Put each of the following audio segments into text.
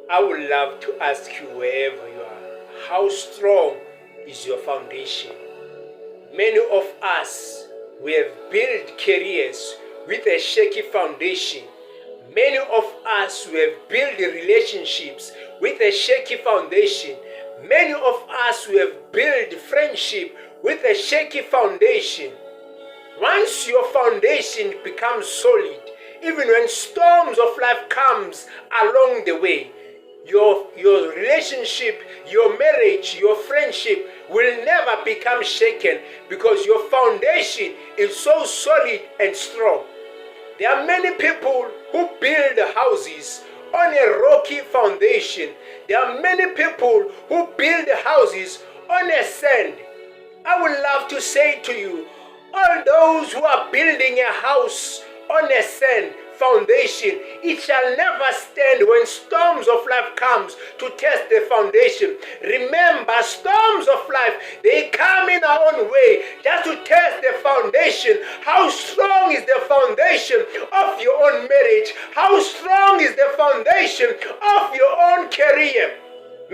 I would love to ask you, wherever you are, how strong is your foundation? Many of us, we have built careers with a shaky foundation. Many of us, we have built relationships with a shaky foundation. Many of us, we have built friendship with a shaky foundation. Once your foundation becomes solid, even when storms of life comes along the way, your relationship, your marriage, your friendship will never become shaken because your foundation is so solid and strong. There are many people who build houses on a rocky foundation. There are many people who build houses on a sand. I would love to say to you, all those who are building a house on a sand foundation, it shall never stand when storms of life comes to test the foundation. Remember, storms of life, they come in our own way just to test the foundation. How strong is the foundation of your own marriage? How strong is the foundation of your own career?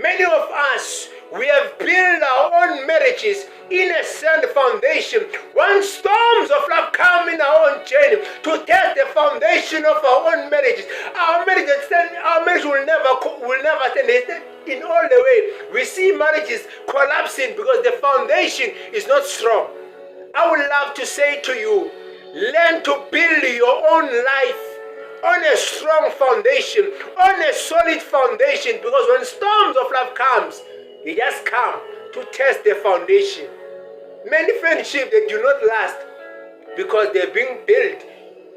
Many of us, we have built our own marriages in a sand foundation. When storms of life come in our own journey to test the foundation of our own marriages, our marriage will never stand. In all the way, we see marriages collapsing because the foundation is not strong. I would love to say to you, learn to build your own life on a strong foundation, on a solid foundation, because when storms of life comes, they just come to test the foundation. Many friendships, they do not last because they're being built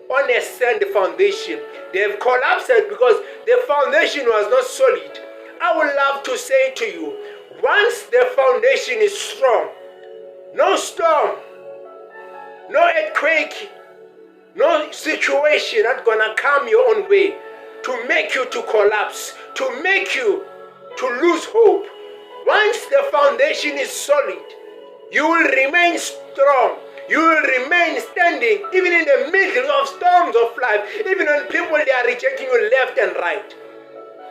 on a sand foundation. They've collapsed because the foundation was not solid. I would love to say to you, once the foundation is strong, no storm, no earthquake, no situation that's gonna come your own way to make you to collapse, to make you to lose hope. Once the foundation is solid, you will remain strong. You will remain standing even in the middle of storms of life, even when people they are rejecting you left and right.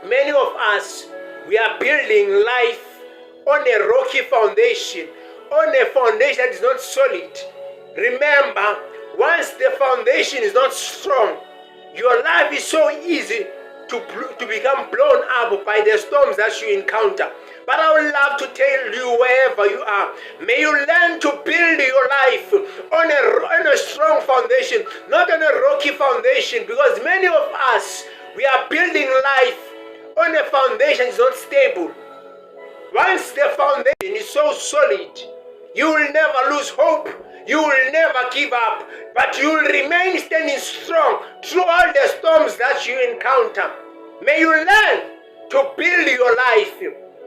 Many of us, we are building life on a rocky foundation, on a foundation that is not solid. Remember, once the foundation is not strong, your life is so easy to become blown up by the storms that you encounter. But I would love to tell you, wherever you are, may you learn to build your life on a strong foundation, not on a rocky foundation, because many of us, we are building life on a foundation that is not stable. Once the foundation is so solid, you will never lose hope. You will never give up, but you will remain standing strong through all the storms that you encounter. May you learn to build your life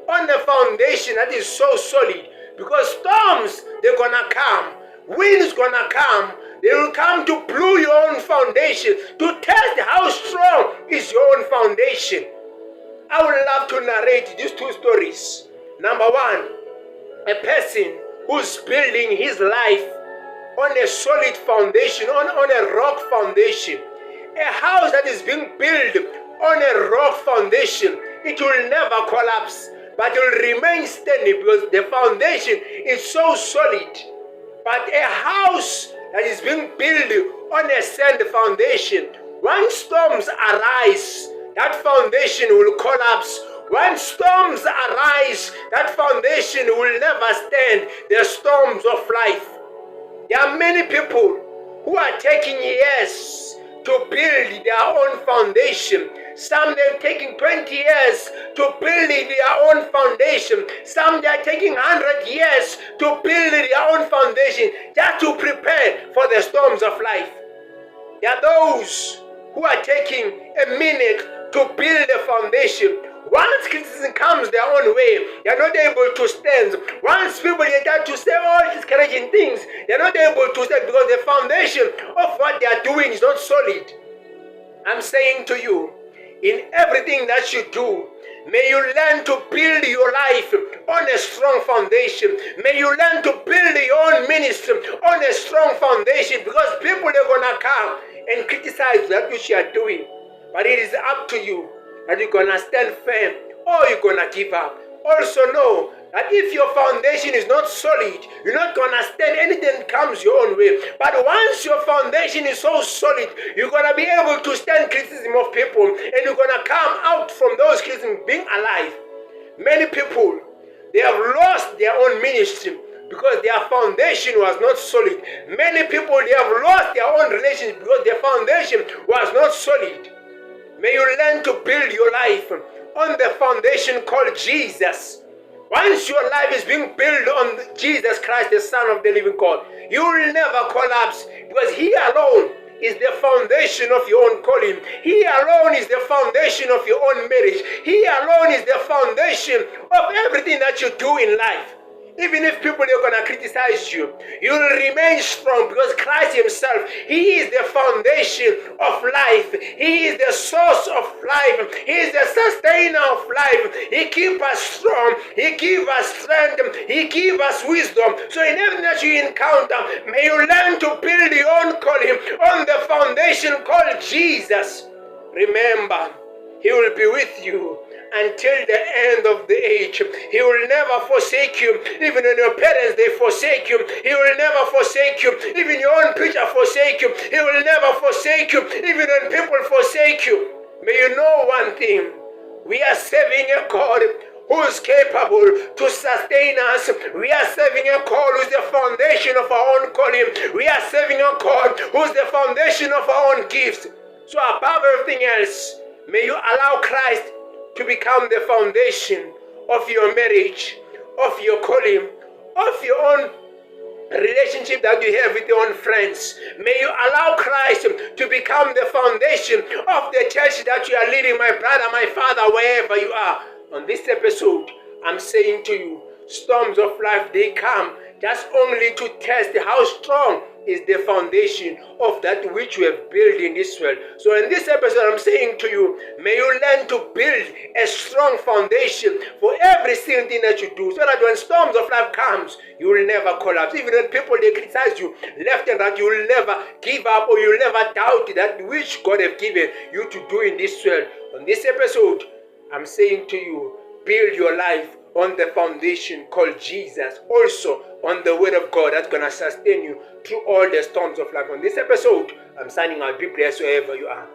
on a foundation that is so solid, because storms, they're gonna come, winds gonna come, they will come to blow your own foundation, to test how strong is your own foundation. I would love to narrate these two stories. Number one, a person who's building his life on a solid foundation, on a rock foundation. A house that is being built on a rock foundation, it will never collapse, but it will remain standing because the foundation is so solid. But a house that is being built on a sand foundation, when storms arise, that foundation will collapse. When storms arise, that foundation will never stand the storms of life. There are many people who are taking years to build their own foundation. Some they're taking 20 years to build their own foundation. Some they are taking 100 years to build their own foundation just to prepare for the storms of life. There are those who are taking a minute to build a foundation. Once criticism comes their own way, they are not able to stand. Once people start to say all discouraging things, they are not able to stand because the foundation of what they are doing is not solid. I'm saying to you, in everything that you do, may you learn to build your life on a strong foundation. May you learn to build your own ministry on a strong foundation, because people are going to come and criticize that which you are doing. But it is up to you that you're gonna stand firm or you're gonna give up. Also know that if your foundation is not solid, you're not gonna stand anything comes your own way. But once your foundation is so solid, you're gonna be able to stand criticism of people, and you're gonna come out from those criticisms being alive. Many people, they have lost their own ministry because their foundation was not solid. Many people, they have lost their own relationship because their foundation was not solid. May you learn to build your life on the foundation called Jesus. Once your life is being built on Jesus Christ, the Son of the living God, you will never collapse because He alone is the foundation of your own calling. He alone is the foundation of your own marriage. He alone is the foundation of everything that you do in life. Even if people are going to criticize you, you will remain strong because Christ Himself, He is the foundation of life. He is the source of life. He is the sustainer of life. He keeps us strong. He gives us strength. He gives us wisdom. So in everything that you encounter, may you learn to build your own calling on the foundation called Jesus. Remember, He will be with you until the end of the age. He will never forsake you. Even when your parents, they forsake you, He will never forsake you. Even your own preacher forsake you, He will never forsake you. Even when people forsake you, may you know one thing. We are serving a God who is capable to sustain us. We are serving a God who is the foundation of our own calling. We are serving a God who is the foundation of our own gifts. So above everything else, may you allow Christ to become the foundation of your marriage, of your calling, of your own relationship that you have with your own friends. May you allow Christ to become the foundation of the church that you are leading, my brother, my father, wherever you are. On this episode, I'm saying to you, storms of life, they come just only to test how strong is the foundation of that which you have built in this world. So in this episode, I'm saying to you, may you learn to build a strong foundation for every single thing that you do, so that when storms of life comes, you will never collapse. Even when people, they criticize you left and right, you will never give up, or you will never doubt that which God have given you to do in this world. On this episode, I'm saying to you, build your life on the foundation called Jesus. Also on the word of God that's going to sustain you through all the storms of life. On this episode, I'm signing out. Be blessed wherever you are.